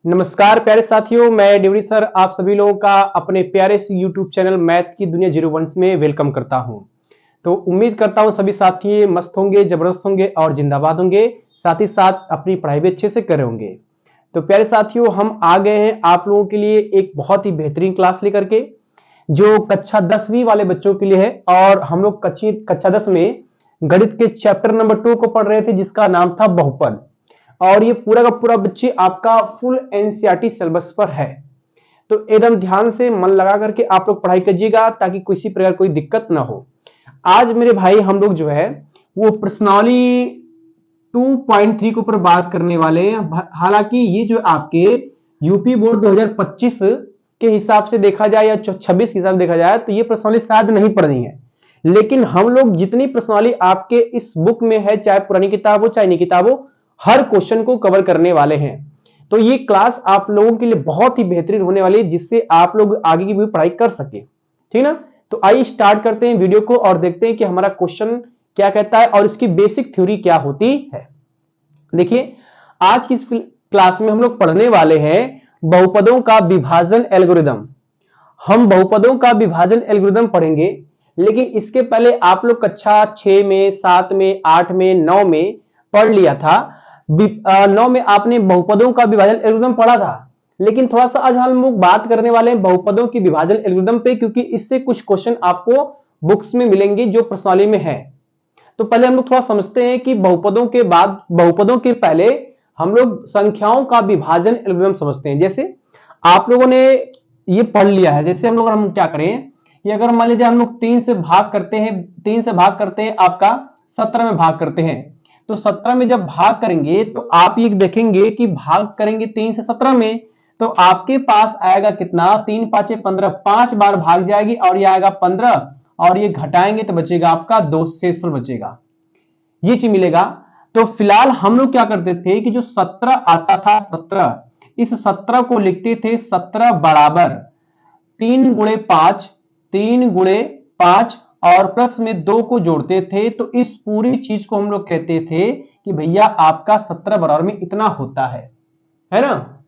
नमस्कार प्यारे साथियों, मैं डिवरी सर आप सभी लोगों का अपने प्यारे से यूट्यूब चैनल मैथ की दुनिया 01 में वेलकम करता हूं। तो उम्मीद करता हूं सभी साथी मस्त होंगे, जबरदस्त होंगे और जिंदाबाद होंगे, साथ ही साथ अपनी पढ़ाई भी अच्छे से कर रहे होंगे। तो प्यारे साथियों, हम आ गए हैं आप लोगों के लिए एक बहुत ही बेहतरीन क्लास लेकर के, जो कक्षा 10वीं वाले बच्चों के लिए है। और हम लोग कक्षा 10 में गणित के चैप्टर नंबर 2 को पढ़ रहे थे, जिसका नाम था बहुपद। और ये पूरा का पूरा बच्चे आपका फुल एनसीईआरटी सिलेबस पर है। तो एकदम ध्यान से मन लगा करके आप लोग पढ़ाई कीजिएगा, ताकि किसी प्रकार कोई दिक्कत ना हो। आज मेरे भाई हम लोग जो है वो प्रश्नावली 2.3 के ऊपर बात करने वाले हैं। हालांकि ये जो आपके यूपी बोर्ड 2025 के हिसाब से देखा जाए या 26 के हिसाब से देखा जाए, तो ये प्रश्नावली शायद नहीं पढ़नी है। लेकिन हम लोग जितनी प्रश्नावली आपके इस बुक में है, चाहे पुरानी किताब हो चाहे नई किताब हो, हर क्वेश्चन को कवर करने वाले हैं। तो ये क्लास आप लोगों के लिए बहुत ही बेहतरीन होने वाली है, जिससे आप लोग आगे की भी पढ़ाई कर सके। ठीक ना? तो आइए स्टार्ट करते हैं वीडियो को और देखते हैं कि हमारा क्वेश्चन क्या कहता है और इसकी बेसिक थ्योरी क्या होती है। देखिए, आज की इस क्लास में हम लोग पढ़ने वाले हैं बहुपदों का विभाजन एल्गोरिदम। हम बहुपदों का विभाजन एल्गोरिदम पढ़ेंगे, लेकिन इसके पहले आप लोग कक्षा 6 में, 7 में, 8 में, 9 में पढ़ लिया था। 9 में आपने बहुपदों का विभाजन एल्गोरिदम पढ़ा था। लेकिन थोड़ा सा आज हम लोग बात करने वाले हैं बहुपदों की विभाजन एल्गोरिदम पे, क्योंकि इससे कुछ क्वेश्चन आपको बुक्स में मिलेंगे जो प्रश्नावली में है। तो पहले हम लोग थोड़ा समझते हैं कि बहुपदों के बाद, बहुपदों के पहले हम लोग संख्याओं का विभाजन एल्गोरिदम समझते हैं। जैसे आप लोगों ने ये पढ़ लिया है, जैसे हम क्या करें कि अगर मान लीजिए हम लोग 3 से भाग करते हैं, 3 से भाग करते हैं, आपका 17 में भाग करते हैं। तो 17 में जब भाग करेंगे तो आप ये देखेंगे कि भाग करेंगे 3 से 17 में, तो आपके पास आएगा कितना, 3 5 15, 5 बार भाग जाएगी और ये आएगा 15, और ये घटाएंगे तो बचेगा आपका 2 शेषफल बचेगा, ये चीज मिलेगा। तो फिलहाल हम लोग क्या करते थे कि जो 17 आता था, 17, इस 17 को लिखते थे 17 बराबर 3 गुणे 5, 3 गुणे 5 और प्लस में 2 को जोड़ते थे। तो इस पूरी चीज को हम लोग कहते थे कि भैया आपका 17 बराबर में इतना होता है ना?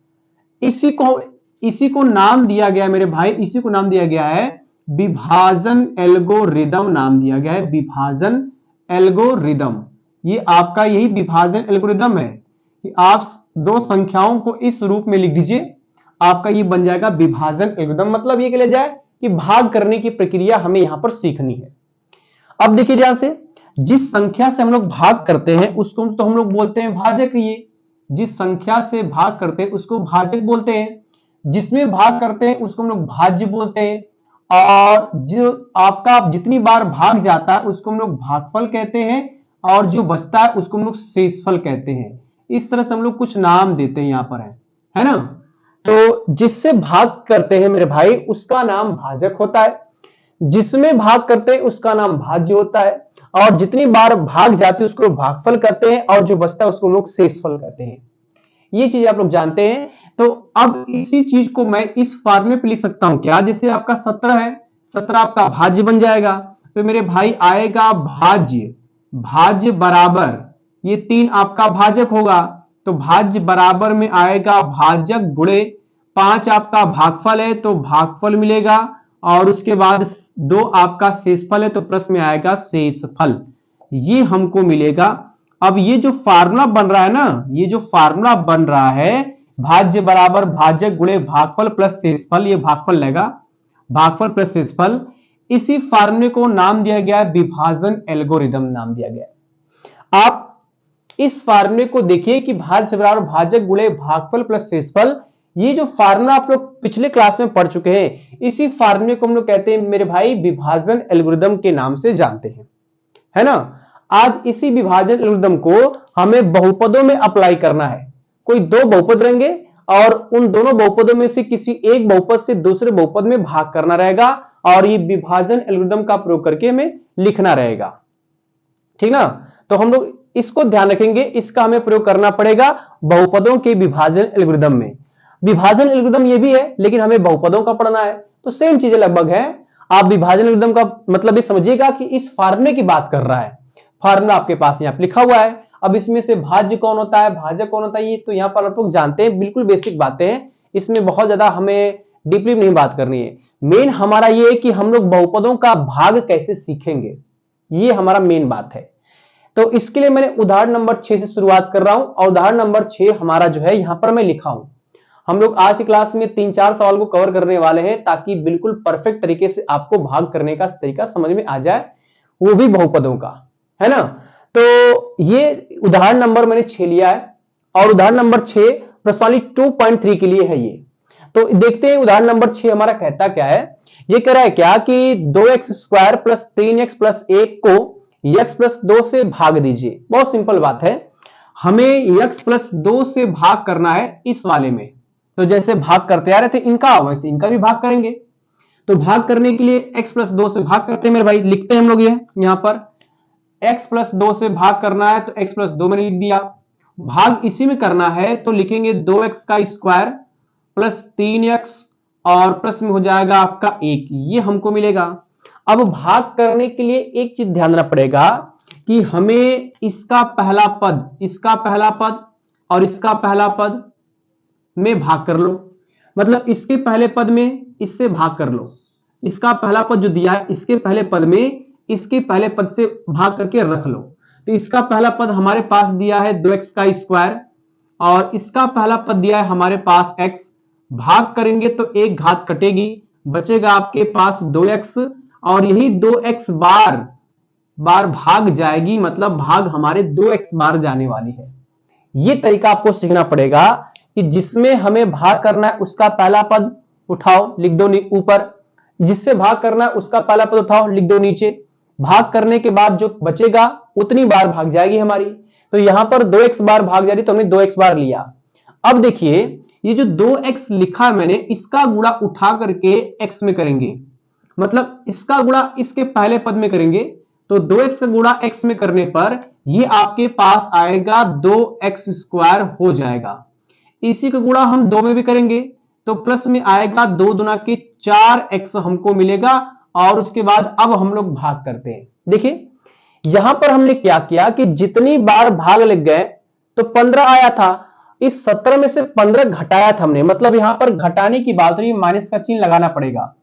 इसी को नाम दिया गया मेरे भाई, इसी को नाम दिया गया है विभाजन एल्गोरिदम, नाम दिया गया है विभाजन एल्गोरिदम। ये आपका यही विभाजन एल्गोरिदम है कि आप दो संख्याओं को इस रूप में लिख दीजिए, आपका ये बन जाएगा विभाजन एल्गोरिदम। मतलब ये कह लिया जाए कि भाग करने की प्रक्रिया हमें यहां पर सीखनी है। अब देखिए ध्यान से, जिस संख्या से हम लोग भाग करते हैं उसको तो हम लोग बोलते हैं भाजक। ये जिस संख्या से भाग करते हैं उसको भाजक बोलते हैं, जिसमें भाग करते हैं उसको हम लोग भाज्य बोलते हैं, और जो आपका जितनी बार भाग जाता है उसको हम लोग भागफल कहते हैं, और जो बचता है उसको हम लोग शेषफल कहते हैं। इस तरह से हम लोग कुछ नाम देते हैं यहां पर, है ना? तो जिससे भाग करते हैं मेरे भाई उसका नाम भाजक होता है, जिसमें भाग करते हैं उसका नाम भाज्य होता है, और जितनी बार भाग जाते हैं उसको भागफल कहते हैं, और जो बचता है उसको हम लोग शेषफल कहते हैं। ये चीज आप लोग जानते हैं। तो अब इसी चीज को मैं इस फॉर्मूले पे लिख सकता हूं क्या, जैसे आपका 17 है, 17 आपका भाज्य बन जाएगा। तो मेरे भाई आएगा भाज्य, भाज्य बराबर ये 3 आपका भाजक होगा, तो भाज्य बराबर में आएगा भाजक गुणे 5 आपका भागफल है तो भागफल मिलेगा, और उसके बाद 2 आपका शेषफल है तो प्लस में आएगा शेषफल, ये हमको मिलेगा। अब ये जो फार्मूला बन रहा है ना, ये जो फार्मूला बन रहा है भाज्य बराबर भाजक गुणे भागफल प्लस शेषफल, ये भागफल लेगा, भागफल प्लस शेषफल, इसी फार्मूले को नाम दिया गया है विभाजन एल्गोरिदम, नाम दिया गया है। आप इस फार्मूले को देखिए कि भाज्य बराबर भाजक गुणे भागफल प्लस शेषफल, ये जो फार्मूला आप लोग पिछले क्लास में पढ़ चुके हैं, इसी फार्मूले को हम लोग कहते हैं मेरे भाई विभाजन एल्गोरिदम के नाम से जानते हैं, है ना? आज इसी विभाजन एल्गोरिदम को हमें बहुपदों में अप्लाई करना है। कोई 2 बहुपद रहेंगे और उन दोनों बहुपदों में से किसी एक बहुपद से दूसरे बहुपद में भाग करना रहेगा, और ये विभाजन एल्गोरिदम का प्रयोग करके हमें लिखना रहेगा। ठीक ना? तो हम लोग इसको ध्यान रखेंगे, इसका हमें प्रयोग करना पड़ेगा बहुपदों के विभाजन एल्गोरिदम में। विभाजन एल्गोरिदम ये भी है, लेकिन हमें बहुपदों का पढ़ना है, तो सेम चीजें लगभग है। आप विभाजन एल्गोरिदम का मतलब ये समझिएगा कि इस फार्मूले की बात कर रहा है। फार्मूला आपके पास यहां पर लिखा हुआ है, अब इसमें से भाज्य कौन होता है, भाजक कौन होता है, ये तो यहाँ पर आप लोग जानते हैं, बिल्कुल बेसिक बातें हैं, इसमें बहुत ज्यादा हमें डीपली नहीं बात करनी है। मेन हमारा ये है कि हम लोग बहुपदों का भाग कैसे सीखेंगे, ये हमारा मेन बात है। तो इसके लिए मैंने उदाहरण नंबर 6 से शुरुआत कर रहा हूं, और उदाहरण नंबर 6 हमारा जो है यहां पर मैं लिखा हूं। हम लोग आज की क्लास में 3-4 सवाल को कवर करने वाले हैं, ताकि बिल्कुल परफेक्ट तरीके से आपको भाग करने का तरीका समझ में आ जाए, वो भी बहुपदों का, है ना। तो ये उदाहरण नंबर मैंने 6 लिया है, और उदाहरण नंबर 6 प्रश्नावली 2.3 के लिए है ये। तो देखते हैं उदाहरण नंबर 6 हमारा कहता क्या है। ये कह रहा है क्या कि 2x² प्लस 3x प्लस 1 को x प्लस 2 से भाग दीजिए। बहुत सिंपल बात है, हमें x प्लस 2 से भाग करना है इस वाले में। तो जैसे भाग करते आ रहे थे इनका, वैसे इनका भी भाग करेंगे। तो भाग करने के लिए x प्लस 2 से भाग करते हैं मेरे भाई, लिखते हैं हम लोग ये यहां पर x प्लस 2 से भाग करना है, तो x प्लस 2 मैंने लिख दिया। भाग इसी में करना है तो लिखेंगे 2x का स्क्वायर प्लस 3x और प्लस में हो जाएगा आपका 1, ये हमको मिलेगा। अब भाग करने के लिए एक चीज ध्यान रखना पड़ेगा कि हमें इसका पहला पद, इसका पहला पद और इसका पहला पद में भाग कर लो, मतलब इसके पहले पद में इससे भाग कर लो। इसका पहला पद जो दिया है इसके पहले पद में इसके पहले पद से भाग करके रख लो। तो इसका पहला पद हमारे पास दिया है 2x का स्क्वायर, और इसका पहला पद दिया है हमारे पास x। भाग करेंगे तो एक घात कटेगी, बचेगा आपके पास 2x, और यही 2x बार बार भाग जाएगी, मतलब भाग हमारे 2x बार जाने वाली है। ये तरीका आपको सीखना पड़ेगा कि जिसमें हमें भाग करना है उसका पहला पद उठाओ, लिख दो ऊपर, जिससे भाग करना है उसका पहला पद उठाओ, लिख दो नीचे। भाग करने के बाद जो बचेगा उतनी बार भाग जाएगी हमारी। तो यहां पर 2x बार भाग जा रही, तो हमने 2x बार लिया। अब देखिए ये जो 2x लिखा मैंने, इसका गुणा उठा करके x में करेंगे, मतलब इसका गुणा इसके पहले पद में करेंगे। तो 2x का गुणा x में करने पर ये आपके पास आएगा 2x² हो जाएगा। इसी का गुणा हम 2 में भी करेंगे तो प्लस में आएगा 2 दूना के 4x हमको मिलेगा, और उसके बाद अब हम लोग भाग करते हैं। देखिए यहां पर हमने क्या किया कि जितनी बार भाग लग गए तो 15 आया था, इस 17 में से 15 घटाया था हमने, मतलब यहां पर घटाने की बात हुई, माइनस का चिन्ह लगाना पड़ेगा।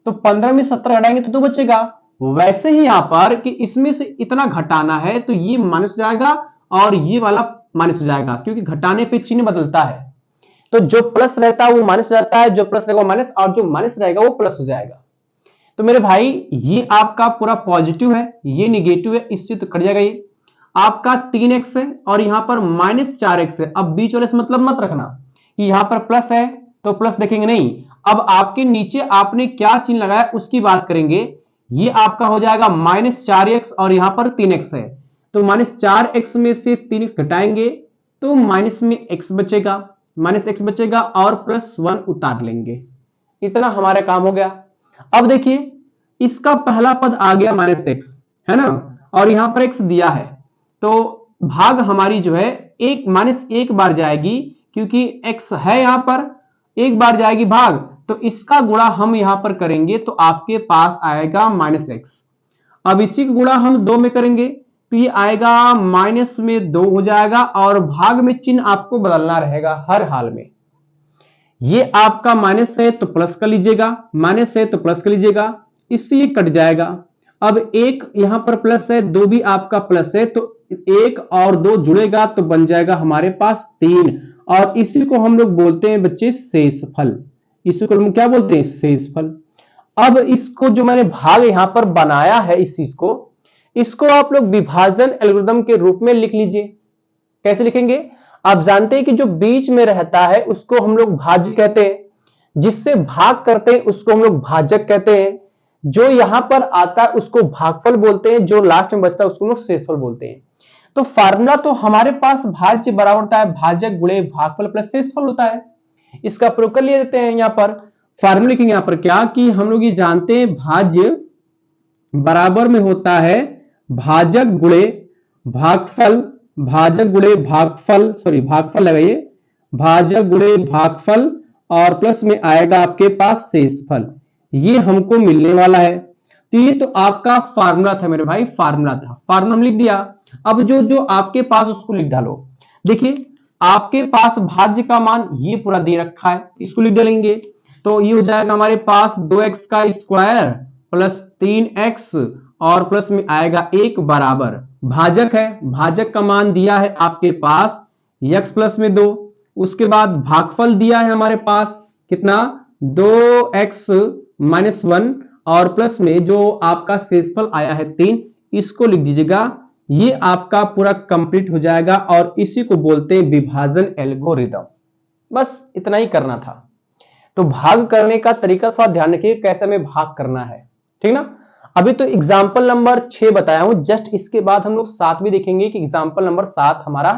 तो 15 में 17 घटाएंगे तो 2 बचेगा। वैसे ही यहां पर कि इसमें से इतना घटाना है तो ये माइनस हो जाएगा और ये वाला माइनस हो जाएगा, क्योंकि घटाने पे चिन्ह बदलता है। तो जो प्लस रहता है वो माइनस हो जाता है, जो प्लस रहेगा वो माइनस, और जो माइनस रहेगा वो प्लस हो जाएगा। तो मेरे भाई ये आपका पूरा पॉजिटिव है, ये निगेटिव है, इससे तो कट जाएगा। ये आपका 3x है और यहां पर -4x है। अब बीच वाले से मतलब मत रखना कि यहां पर प्लस है तो प्लस देखेंगे नहीं, अब आपके नीचे आपने क्या चिन्ह लगाया उसकी बात करेंगे। ये आपका हो जाएगा -4x और यहां पर 3x है, तो -4x में से 3x घटाएंगे तो माइनस में x बचेगा, -x बचेगा और +1 उतार लेंगे। इतना हमारा काम हो गया। अब देखिए इसका पहला पद आ गया -x, है ना, और यहां पर x दिया है, तो भाग हमारी जो है एक -1 बार जाएगी, क्योंकि x है यहां पर, एक बार जाएगी भाग, तो इसका गुणा हम यहां पर करेंगे तो आपके पास आएगा -x। अब इसी का गुणा हम 2 में करेंगे तो ये आएगा माइनस में 2 हो जाएगा, और भाग में चिन्ह आपको बदलना रहेगा हर हाल में। ये आपका माइनस है तो प्लस कर लीजिएगा, माइनस है तो प्लस कर लीजिएगा, इससे ये कट जाएगा। अब एक यहां पर प्लस है, 2 भी आपका प्लस है, तो 1 और 2 जुड़ेगा तो बन जाएगा हमारे पास 3, और इसी को हम लोग बोलते हैं बच्चे शेषफल। इसी को हम क्या बोलते हैं, शेषफल। अब इसको जो मैंने भाग यहां पर बनाया है इस चीज को, इसको आप लोग विभाजन एल्गोरिथम के रूप में लिख लीजिए। कैसे लिखेंगे, आप जानते हैं कि जो बीच में रहता है उसको हम लोग भाज्य कहते हैं, जिससे भाग करते हैं उसको हम लोग भाजक कहते हैं, जो यहां पर आता है उसको भागफल बोलते हैं, जो लास्ट में बचता है उसको हम लोग शेषफल बोलते हैं। तो फार्मूला तो हमारे पास भाज्य बराबर होता है भाजक गुणे भागफल प्लस शेषफल होता है। इसका प्रयोग कर लेते हैं, यहां पर फार्मूला लिखेंगे यहां पर क्या कि हम लोग ये जानते हैं भाज्य बराबर में होता है भाजक गुणे भागफल, भाजक गुणे भागफल, सॉरी भागफल लगाइए, भाजक गुणे भागफल और प्लस में आएगा आपके पास शेषफल, ये हमको मिलने वाला है। तो ये तो आपका फार्मूला था मेरे भाई, फार्मूला था, फार्मूला हम लिख दिया। अब जो जो आपके पास उसको लिख डालो। देखिए आपके पास भाज्य का मान ये पूरा दे रखा है, इसको लिख डालेंगे तो ये हो जाएगा हमारे पास 2x का स्क्वायर प्लस 3x और प्लस में आएगा 1 बराबर भाजक है, भाजक का मान दिया है आपके पास x प्लस में 2, उसके बाद भागफल दिया है हमारे पास कितना 2x माइनस 1 और प्लस में जो आपका शेषफल आया है 3, इसको लिख दीजिएगा। ये आपका पूरा कंप्लीट हो जाएगा और इसी को बोलते हैं विभाजन एल्गोरिदम। बस इतना ही करना था। तो भाग करने का तरीका थोड़ा ध्यान रखिए कैसे हमें भाग करना है, ठीक ना। अभी तो एग्जाम्पल नंबर 6 बताया हूं, जस्ट इसके बाद हम लोग 7 भी देखेंगे कि एग्जाम्पल नंबर 7 हमारा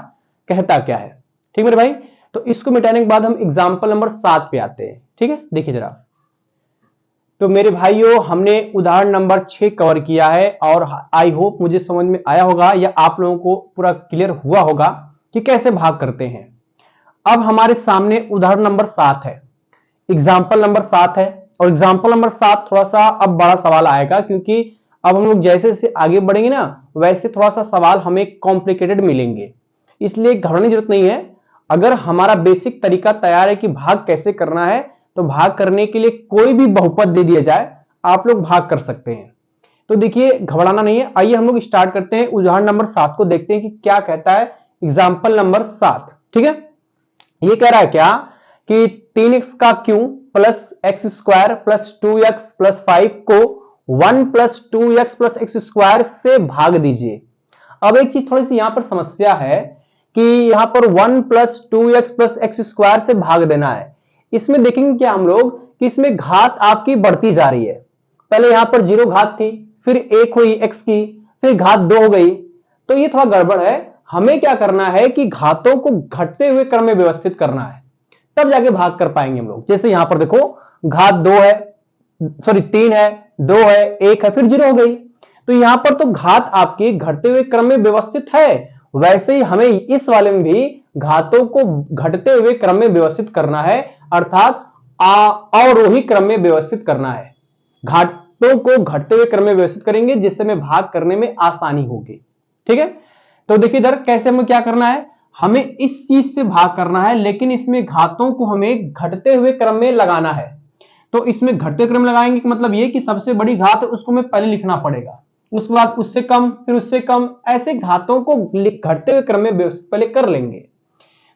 कहता क्या है, ठीक मेरे भाई। तो इसको मिटाने के बाद हम एग्जाम्पल नंबर 7 पे आते हैं, ठीक है। देखिए जरा, तो मेरे भाइयों हमने उदाहरण नंबर 6 कवर किया है और आई होप मुझे समझ में आया होगा या आप लोगों को पूरा क्लियर हुआ होगा कि कैसे भाग करते हैं। अब हमारे सामने उदाहरण नंबर 7 है, एग्जाम्पल नंबर 7 है और एग्जाम्पल नंबर 7 थोड़ा सा अब बड़ा सवाल आएगा क्योंकि अब हम लोग जैसे जैसे आगे बढ़ेंगे ना वैसे थोड़ा सा सवाल हमें कॉम्प्लिकेटेड मिलेंगे, इसलिए घबराने की जरूरत नहीं है। अगर हमारा बेसिक तरीका तैयार है कि भाग कैसे करना है तो भाग करने के लिए कोई भी बहुपद दे दिया जाए आप लोग भाग कर सकते हैं। तो देखिए घबराना नहीं है, आइए हम लोग स्टार्ट करते हैं। उदाहरण नंबर 7 को देखते हैं कि क्या कहता है एग्जाम्पल नंबर 7, ठीक है। ये कह रहा है क्या कि 3x का cube plus x square plus 2x plus 5 को 1 plus 2x plus x square से भाग दीजिए। अब एक चीज थोड़ी सी यहां पर समस्या है कि यहां पर 1 plus 2x plus x square से भाग देना है। इसमें देखेंगे क्या हम लोग कि इसमें घात आपकी बढ़ती जा रही है। पहले यहां पर 0 घात थी, फिर 1 हुई x की, फिर घात 2 हो गई, तो ये थोड़ा गड़बड़ है। हमें क्या करना है कि घातों को घटते हुए क्रम में व्यवस्थित करना है, तब जाके भाग कर पाएंगे हम लोग। जैसे यहां पर देखो घात 2 है, सॉरी 3 है, 2 है, 1 है, फिर 0 हो गई, तो यहां पर तो घात आपकी घटते हुए क्रम में व्यवस्थित है। वैसे ही हमें इस वाले में भी घातों को घटते हुए क्रम में व्यवस्थित करना है, अर्थात अवरोही क्रम में व्यवस्थित करना है। घातों को घटते हुए क्रम में व्यवस्थित करेंगे जिससे हमें भाग करने में आसानी होगी, ठीक है। तो देखिए इधर कैसे हमें क्या करना है, हमें इस चीज से भाग करना है लेकिन इसमें घातों को हमें घटते हुए क्रम में लगाना है। तो इसमें घटते क्रम लगाएंगे कि मतलब ये कि सबसे बड़ी घात है उसको हमें पहले लिखना पड़ेगा, उसके बाद उससे कम, फिर उससे कम, ऐसे घातों को घटते हुए क्रम में पहले कर लेंगे।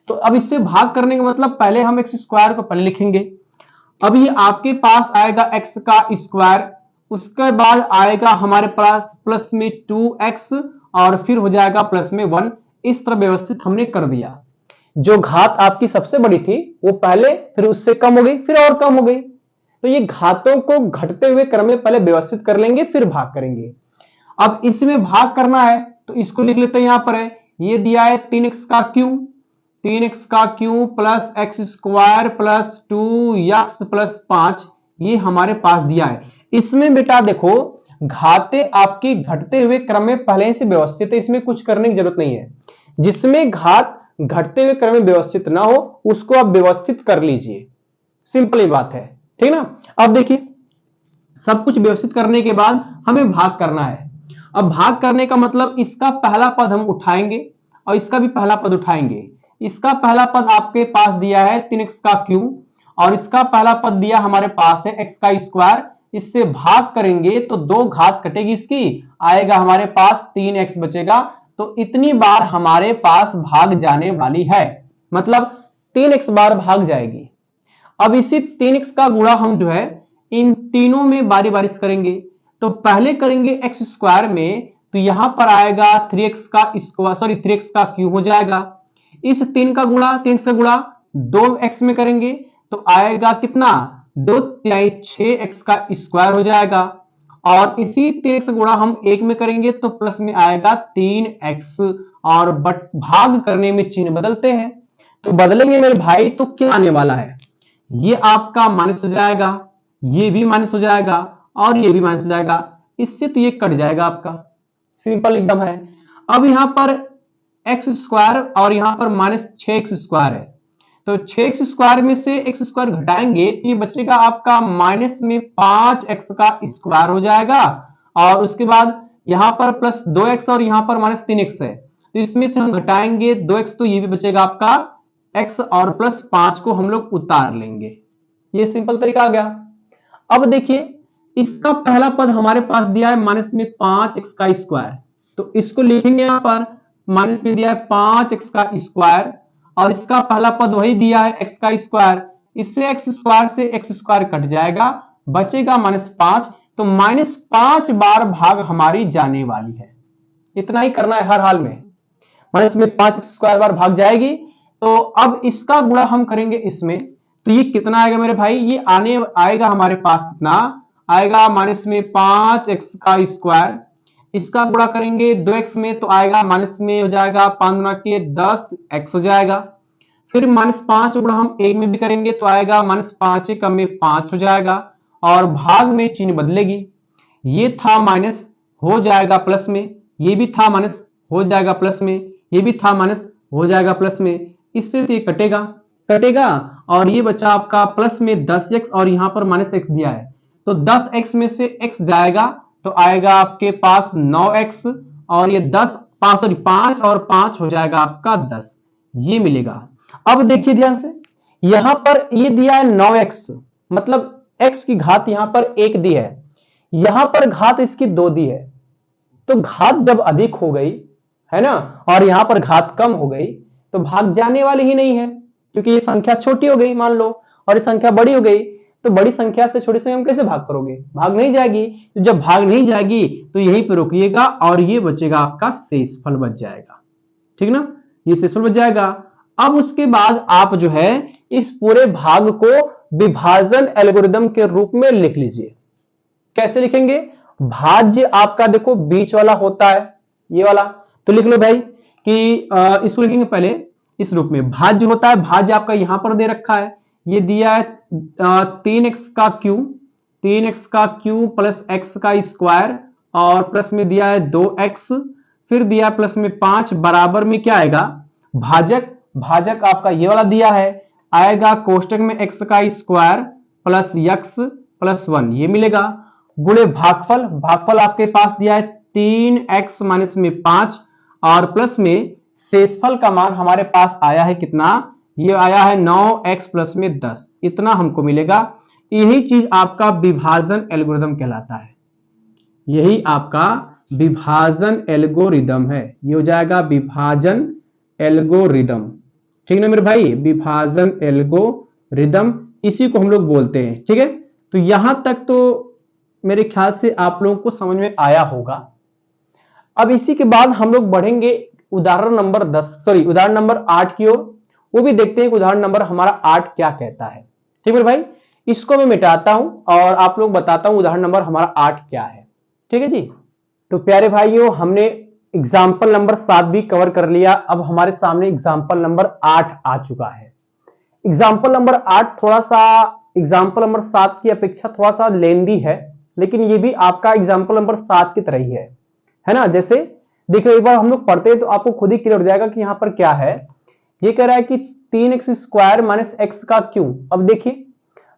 तो अब इससे भाग करने का मतलब पहले हम एक्स स्क्वायर को पहले लिखेंगे। अब ये आपके पास आएगा एक्स का स्क्वायर, उसके बाद आएगा हमारे पास प्लस में 2x और फिर हो जाएगा प्लस में 1। इस तरह व्यवस्थित हमने कर दिया। जो घात आपकी सबसे बड़ी थी वो पहले, फिर उससे कम हो गई, फिर और कम हो गई। तो ये घातों को घटते हुए क्रम में पहले व्यवस्थित कर लेंगे फिर भाग करेंगे। अब इसमें भाग करना है तो इसको लिख लेते हैं, यहां पर है ये दिया है 3x का क्यूब, 3x का cube plus x square plus 2x plus 5, ये हमारे पास दिया है। इसमें बेटा देखो घाते आपकी घटते हुए क्रम में पहले से व्यवस्थित है, इसमें कुछ करने की जरूरत नहीं है। जिसमें घात घटते हुए क्रम में व्यवस्थित ना हो उसको आप व्यवस्थित कर लीजिए, सिंपल ही बात है, ठीक ना। अब देखिए सब कुछ व्यवस्थित करने के बाद हमें भाग करना है। अब भाग करने का मतलब इसका पहला पद हम उठाएंगे और इसका भी पहला पद उठाएंगे। इसका पहला पद आपके पास दिया है 3x का क्यूब और इसका पहला पद दिया हमारे पास है x का स्क्वायर। इससे भाग करेंगे तो 2 घात कटेगी इसकी, आएगा हमारे पास 3x बचेगा। तो इतनी बार हमारे पास भाग जाने वाली है, मतलब 3x बार भाग जाएगी। अब इसी 3x का गुणा हम जो है इन तीनों में बारी बारी से करेंगे। तो पहले करेंगे एक्स स्क्वायर में, तो यहां पर आएगा 3x का स्क्वायर, सॉरी 3x का क्यूब हो जाएगा। इस 3 का गुणा 3 से गुणा 2x में करेंगे तो आएगा कितना 2 तिहाई 6x का स्क्वायर हो जाएगा। और इसी 3x से गुणा हम 1 में करेंगे तो प्लस में आएगा 3x, और बट भाग करने में चिन्ह बदलते हैं। तो बदलेंगे मेरे भाई तो क्या आने वाला है, ये आपका माइनस हो जाएगा, ये भी माइनस हो जाएगा और ये भी माइनस हो जाएगा, इससे तो ये कट जाएगा आपका, सिंपल एकदम है। अब यहां पर एक्स स्क्वायर और यहां पर माइनस 6x स्क्वायर है, तो 6x स्क्वायर में से x स्क्वायर घटाएंगे तो ये बचेगा आपका माइनस में 5x का स्क्वायर हो जाएगा। और उसके बाद यहां पर प्लस 2x और यहां पर माइनस 3x है, तो इसमें से हम घटाएंगे 2x, तो ये भी बचेगा आपका x और प्लस 5 को हम लोग उतार लेंगे। ये सिंपल तरीका आ गया। अब देखिए इसका पहला पद हमारे पास दिया है माइनस में 5x का स्क्वायर, तो इसको लिखेंगे यहां पर माइनस में दिया है 5x का स्क्वायर, और इसका पहला पद वही दिया है x का स्क्वायर, इससे x स्क्वायर से x स्क्वायर कट जाएगा, बचेगा -5, तो -5 बार भाग हमारी जाने वाली है। इतना ही करना है हर हाल में, माइनस में 5 स्क्वायर बार भाग जाएगी। तो अब इसका गुणा हम करेंगे इसमें, तो ये कितना आएगा मेरे भाई, ये आने आएगा हमारे पास कितना आएगा, माइनस में 5x का स्क्वायर, इसका गुणा करेंगे 2x में तो आएगा माइनस में हो जाएगा 5 गुणा के 10x हो जाएगा। फिर -5 गुणा हम 1 में भी करेंगे तो आएगा -5 कम में 5 हो जाएगा, और भाग में चिन्ह बदलेगी, ये था माइनस हो जाएगा प्लस में, ये भी था माइनस हो जाएगा प्लस में, ये भी था माइनस हो जाएगा प्लस में, इससे तो ये कटेगा कटेगा, और ये बचा आपका प्लस में 10x और यहां पर -x दिया है, तो 10x में से x जाएगा तो आएगा आपके पास 9x, और ये 5 और 5 हो जाएगा आपका 10, ये मिलेगा। अब देखिए ध्यान से, यहां पर ये दिया है 9x, मतलब x की घात यहां पर 1 दी है, यहां पर घात इसकी 2 दी है, तो घात जब अधिक हो गई है ना, और यहां पर घात कम हो गई, तो भाग जाने वाली ही नहीं है, क्योंकि ये संख्या छोटी हो गई मान लो, और ये संख्या बड़ी हो गई, तो बड़ी संख्या से छोटी संख्या में कैसे भाग करोगे, भाग नहीं जाएगी, तो जब भाग नहीं जाएगी तो यहीं पे रोकिएगा, और ये बचेगा आपका शेषफल बच जाएगा, ठीक ना, ये शेषफल बच जाएगा। अब उसके बाद आप जो है इस पूरे भाग को विभाजन एल्गोरिदम के रूप में लिख लीजिए। कैसे लिखेंगे, भाज्य आपका देखो बीच वाला होता है ये वाला, तो लिख लो भाई कि इसको लिखेंगे पहले इस रूप में, भाज्य होता है, भाज्य आपका यहां पर दे रखा है, ये दिया है 3x का क्यूब प्लस x का स्क्वायर, और प्लस में दिया है 2x, फिर दिया प्लस में 5 बराबर में क्या आएगा, भाजक, भाजक आपका ये वाला दिया है, आएगा कोष्टक में x का स्क्वायर प्लस x प्लस 1, ये मिलेगा, गुणे भागफल, भागफल आपके पास दिया है 3x माइनस में 5, और प्लस में शेषफल का मान हमारे पास आया है कितना, ये आया है 9x प्लस में 10, इतना हमको मिलेगा। यही चीज आपका विभाजन एल्गोरिदम कहलाता है, यही आपका विभाजन एल्गोरिदम है, ये हो जाएगा विभाजन एल्गोरिदम, ठीक ना मेरे भाई, विभाजन एल्गोरिदम इसी को हम लोग बोलते हैं, ठीक है। तो यहां तक तो मेरे ख्याल से आप लोगों को समझ में आया होगा। अब इसी के बाद हम लोग बढ़ेंगे उदाहरण नंबर 8 की ओर, वो भी देखते हैं कि उदाहरण नंबर हमारा 8 क्या कहता है, ठीक है भाई। इसको मैं मिटाता हूं और आप लोग बताता हूं उदाहरण नंबर हमारा 8 क्या है, ठीक है जी। तो प्यारे भाइयों, हमने एग्जाम्पल नंबर 7 भी कवर कर लिया, अब हमारे सामने एग्जाम्पल नंबर 8 आ चुका है। एग्जाम्पल नंबर 8 थोड़ा सा एग्जाम्पल नंबर 7 की अपेक्षा थोड़ा सा लेंदी है, लेकिन ये भी आपका एग्जाम्पल नंबर 7 की तरह ही है ना। जैसे देखिए एक बार हम लोग पढ़ते हैं तो आपको खुद ही क्लियर हो जाएगा कि यहां पर क्या है। ये कह रहा है कि 3x स्क्वायर माइनस x का क्यूब। अब देखिए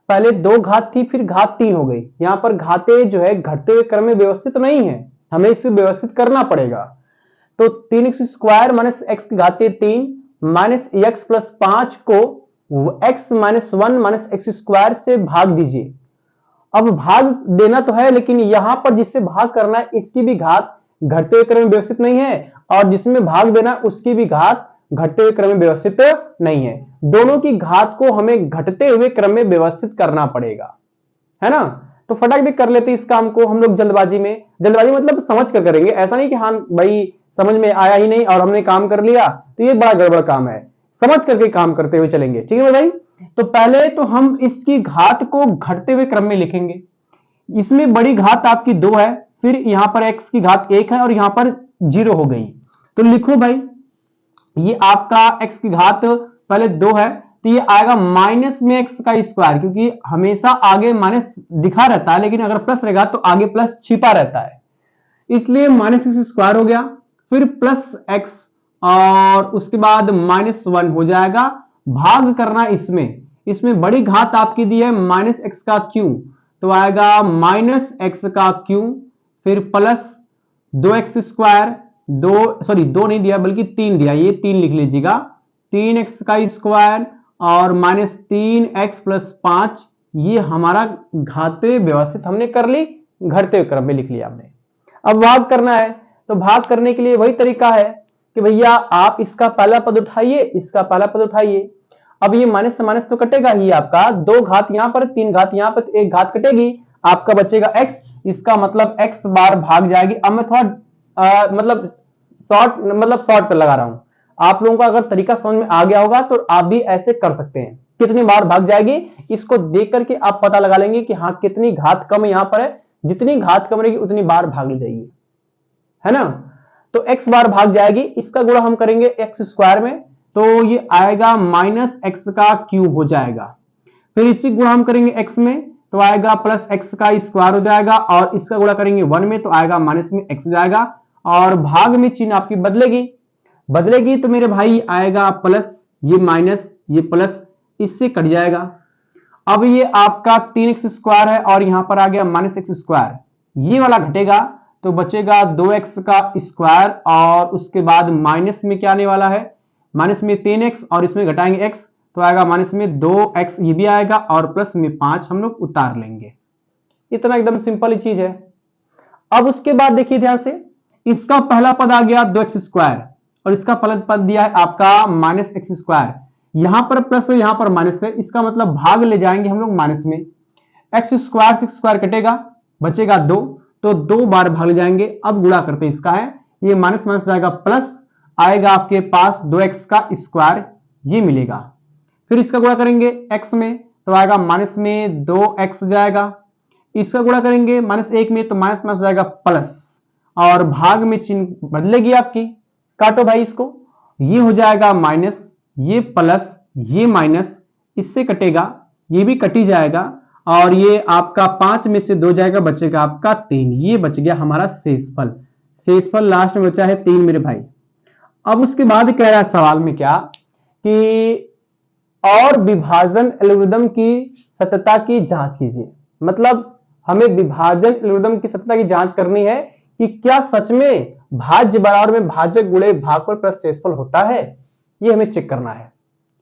पहले 2 घात थी, फिर घात 3 हो गई, यहां पर घातें जो है घटते हुए क्रम में व्यवस्थित नहीं है, हमें इसे व्यवस्थित करना पड़ेगा। तो 3x स्क्वायर माइनस x की घात 3 माइनस x प्लस 5 को x minus 1 minus x square से भाग दीजिए। अब भाग देना तो है, लेकिन यहां पर जिससे भाग करना है इसकी भी घात घटते हुए क्रम में व्यवस्थित नहीं है, और जिसमें भाग देना उसकी भी घात घटते हुए क्रम में व्यवस्थित नहीं है। दोनों की घात को हमें घटते हुए क्रम में व्यवस्थित करना पड़ेगा, है ना। तो फटाक से कर लेते इस काम को हम लोग जल्दबाजी में, जल्दबाजी मतलब समझ कर करेंगे, ऐसा नहीं कि हाँ भाई समझ में आया ही नहीं और हमने काम कर लिया तो ये बड़ा गड़बड़ काम है, समझ करके काम करते हुए चलेंगे, ठीक है भाई। तो पहले तो हम इसकी घात को घटते हुए क्रम में लिखेंगे। इसमें बड़ी घात आपकी 2 है, फिर यहां पर x की घात 1 है और यहां पर 0 हो गई, तो लिखो भाई ये आपका x की घात पहले 2 है, तो ये आएगा माइनस में x का स्क्वायर, क्योंकि हमेशा आगे माइनस दिखा रहता है, लेकिन अगर प्लस रहेगा तो आगे प्लस छिपा रहता है, इसलिए माइनस x स्क्वायर हो गया, फिर प्लस x और उसके बाद -1 हो जाएगा। भाग करना इसमें बड़ी घात आपकी दी है माइनस x का क्यूब, तो आएगा माइनस x का क्यूब, फिर प्लस 2x², दो नहीं दिया बल्कि 3 दिया, ये 3 लिख लीजिएगा, 3x² और -3x+5, ये हमारा घाते हुए व्यवस्थित हमने कर ली, घटते हुए क्रम में लिख लिया हमने। अब भाग करना है, तो भाग करने के लिए वही तरीका है कि भैया आप इसका पहला पद उठाइए, इसका पहला पद उठाइए। अब ये माइनस से माइनस तो कटेगा ही आपका, 2 घात यहां पर, 3 घात यहां पर, 1 घात कटेगी, आपका बचेगा x, इसका मतलब x बार भाग जाएगी। अब मैं थोड़ा मतलब शॉर्ट पे लगा रहा हूं, आप लोगों को अगर तरीका समझ में आ गया होगा तो आप भी ऐसे कर सकते हैं। कितनी बार भाग जाएगी इसको देख करके आप पता लगा लेंगे कि हाँ कितनी घात कम यहां पर है, जितनी घात कम रहेगी उतनी बार भाग ली जाएगी, है ना। तो x बार भाग जाएगी, इसका गुणा हम करेंगे x² में, तो ये आएगा -x³ हो जाएगा। फिर इसी गुणा हम करेंगे x में, तो आएगा +x² हो जाएगा, और इसका गुणा करेंगे 1 में, तो आएगा माइनस में x हो जाएगा, और भाग में चिन्ह आपकी बदलेगी तो मेरे भाई आएगा प्लस, ये माइनस, ये प्लस, इससे कट जाएगा। अब ये आपका 3x² है और यहां पर आ गया -x², ये वाला घटेगा तो बचेगा 2x² और उसके बाद माइनस में क्या आने वाला है, माइनस में 3x और इसमें घटाएंगे x, तो आएगा माइनस में 2x, ये भी आएगा, और प्लस में 5 हम लोग उतार लेंगे। इतना एकदम सिंपल ही चीज है। अब उसके बाद देखिए ध्यान से, इसका पहला पद आ गया 2x² और इसका पहला पद दिया है आपका -x², यहां पर प्लस है यहां पर माइनस है, इसका मतलब भाग ले जाएंगे हम लोग माइनस में, x² से x² कटेगा, बचेगा 2, तो 2 बार भाग ले जाएंगे। अब गुणा करते हैं, इसका है ये माइनस माइनस जाएगा प्लस, आएगा आपके पास 2x², ये मिलेगा। फिर इसका गुणा करेंगे x में, तो आएगा माइनस में 2x हो जाएगा, इसका गुणा करेंगे -1 में, तो माइनस माइनस जाएगा प्लस, और भाग में चिन्ह बदलेगी आपकी, काटो भाई इसको, ये हो जाएगा माइनस, ये प्लस, ये माइनस, इससे कटेगा, ये भी कटी जाएगा, और ये आपका 5 में से 2 जाएगा, बचेगा आपका 3, ये बच गया हमारा शेषफल। शेषफल लास्ट में बचा है 3 मेरे भाई। अब उसके बाद कह रहा है सवाल में क्या कि और विभाजन एल्गोरिथम की सत्यता की जांच कीजिए। मतलब हमें विभाजन एल्गोरिथम की सत्यता की जांच करनी है कि क्या सच में भाज्य बराबर में भाजक गुणे भागफल प्लस शेषफल होता है, ये हमें चेक करना है,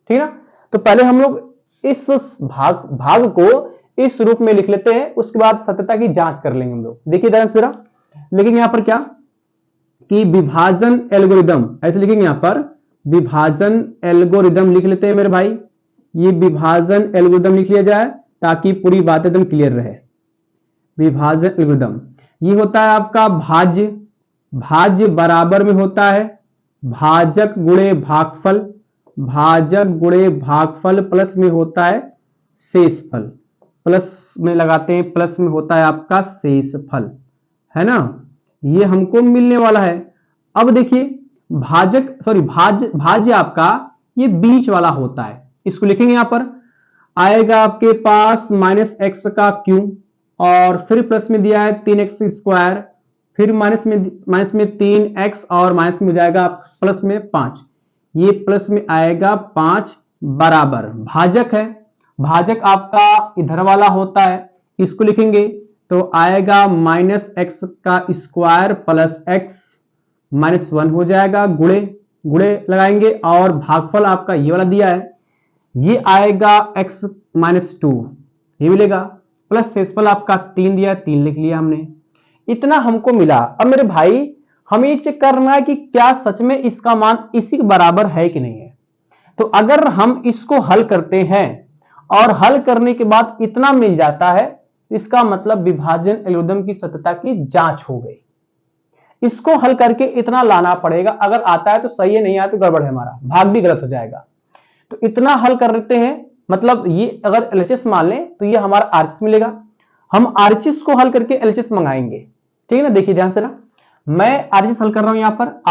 ठीक है ना। तो पहले हम लोग इस भाग को इस रूप में लिख लेते हैं, उसके बाद सत्यता की जांच कर लेंगे हम लोग। देखिए ध्यान से लिखेंगे यहां पर क्या कि विभाजन एल्गोरिथम, ऐसे लिखेंगे यहां पर विभाजन एल्गोरिथम लिख लेते हैं मेरे भाई, ये विभाजन एल्गोरिथम लिख लिया जाए ताकि पूरी बात एकदम क्लियर रहे। विभाजन एल्गोरिथम ये होता है आपका भाज्य बराबर में होता है भाजक गुणे भागफल, भाजक गुणे भागफल प्लस में होता है शेषफल, प्लस में लगाते हैं, प्लस में होता है आपका शेषफल, है ना, ये हमको मिलने वाला है। अब देखिए भाज्य आपका ये बीच वाला होता है, इसको लिखेंगे यहां पर, आएगा आपके पास -x³ और फिर प्लस में दिया है 3x², फिर माइनस में 3x और माइनस में हो जाएगा प्लस में 5, ये प्लस में आएगा 5 बराबर, भाजक है, भाजक आपका इधर वाला होता है, इसको लिखेंगे तो आएगा -x² प्लस x -1 हो जाएगा, गुणे लगाएंगे, और भागफल आपका ये वाला दिया है, ये आएगा x -2, ये मिलेगा, प्लस शेषफल आपका 3 दिया है, 3 लिख लिया हमने। इतना हमको मिला। अब मेरे भाई हमें चेक करना है कि क्या सच में इसका मान इसी के बराबर है कि नहीं है। तो अगर हम इसको हल करते हैं और हल करने के बाद इतना मिल जाता है, इसका मतलब विभाजन एल्गोरिथम की सत्यता की जांच हो गई। इसको हल करके इतना लाना पड़ेगा, अगर आता है तो सही है, नहीं आया तो गड़बड़ है, हमारा भाग भी गलत हो जाएगा। तो इतना हल कर लेते हैं, मतलब ये अगर एलएचएस मान लें तो ये हमारा आरएचएस मिलेगा, हम आरएचएस को हल करके एलएचएस मंगाएंगे, ठीक है ना। देखिए ध्यान से ना, मैं आरएचएस हल कर रहा हूं यहां पर,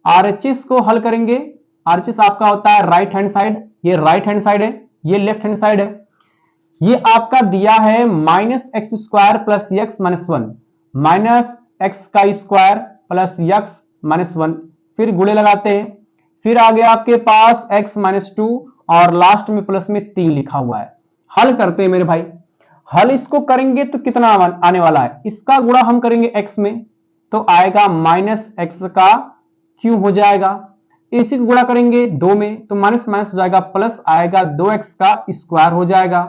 आरएचएस को हल करेंगे। आरएचएस आपका होता है राइट हैंड साइड, ये राइट हैंड साइड है, ये लेफ्ट हैंड साइड है। ये आपका दिया है -x² plus x -1, -x² plus x -1, फिर गुणे लगाते हैं, फिर आ गया आपके पास x -2 और लास्ट में प्लस में 3 लिखा हुआ है। हल करते हैं मेरे भाई, हल इसको करेंगे तो कितना आने वाला है, इसका गुणा हम करेंगे x में, तो आएगा माइनस एक्स का क्यू हो जाएगा। इसी को गुणा करेंगे 2 में तो माइनस माइनस हो जाएगा प्लस आएगा 2x का स्क्वायर हो जाएगा।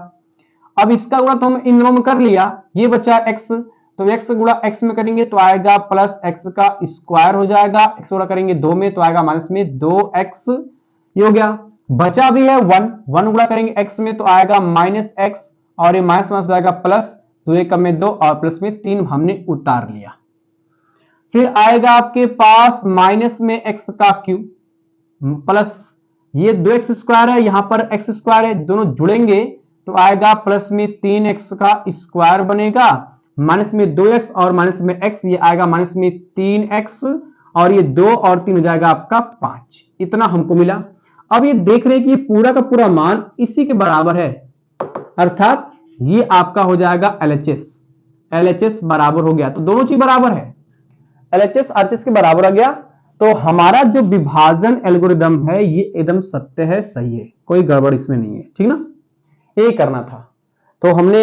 अब इसका गुणा तो हम इन दोनों में कर लिया, ये बचा x, तो x गुणा x में करेंगे तो आएगा प्लस x का स्क्वायर हो जाएगा। x गुणा करेंगे 2 में तो आएगा माइनस में 2x, ये हो गया। बचा भी है 1 गुणा करेंगे x में तो आएगा माइनस x, और ये माइनस माइनस हो जाएगा प्लस, 2 एकम में 2 और प्लस में 3 हमने उतार लिया। फिर आएगा आपके पास माइनस में x का क्यूब प्लस ये 2x स्क्वायर है, यहां पर x स्क्वायर है, दोनों जुड़ेंगे तो आएगा प्लस में 3x का स्क्वायर बनेगा, माइनस में 2x और माइनस में x, ये आएगा माइनस में 3x, और ये 2 और 3 हो जाएगा आपका 5। इतना हमको मिला। अब ये देख रहे हैं कि पूरा का पूरा मान इसी के बराबर है, अर्थात ये आपका हो जाएगा LHS बराबर हो गया, तो दोनों चीज बराबर है, LHS RHS के बराबर आ गया। तो हमारा जो विभाजन एल्गोरिदम है ये एकदम सत्य है, सही है, कोई गड़बड़ इसमें नहीं है, ठीक ना। यही करना था। तो हमने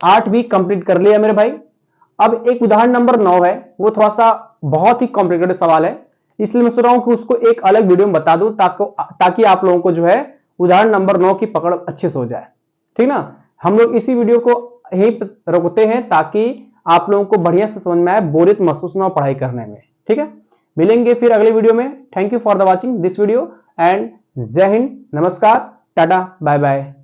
8 भी कंप्लीट कर लिया मेरे भाई। अब एक उदाहरण नंबर 9 है, वो थोड़ा सा बहुत ही कॉम्प्लिकेटेड सवाल है, इसलिए मैं सोच रहा हूं कि उसको एक अलग वीडियो में बता दूं ताकि आप लोगों को जो है उदाहरण नंबर 9 की पकड़ अच्छे से हो जाए, ठीक ना। हम लोग इसी वीडियो को यहीं रोकते हैं ताकि आप लोगों को बढ़िया से समझ में आए, बोरियत महसूस ना हो पढ़ाई करने में, ठीक है। मिलेंगे फिर अगले वीडियो में। Thank you for the watching this video and जय हिंद, नमस्कार, टाटा, बाय बाय।